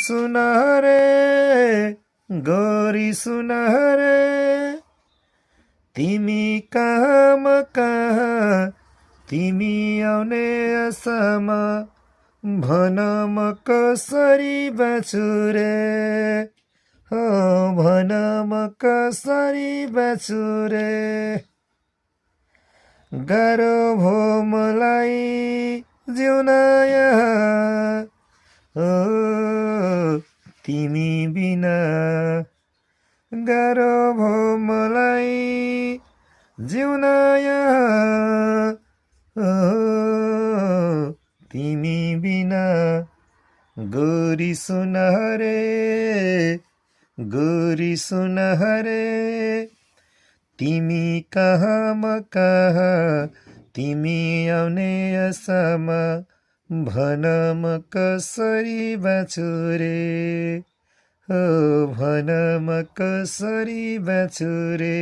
सुन रे गोरी सुन रे तिमी कहाँ म कहाँ तिमी आउने आशामा भन म कसरी बाँचु रे हो भन म कसरी बाँचु रे गाह्रो भो मलाई जिउन यहाँ हो तिमी बिना गाह्रो भो मलाई जिउन यहाँ हो तिमी बिना गोरी सुन रे गोरी सुन रे तिमी कहाँ म कहाँ तिमी आउने आशामा भन म कसरी बाँचु रे हो भन म कसरी बाँचु रे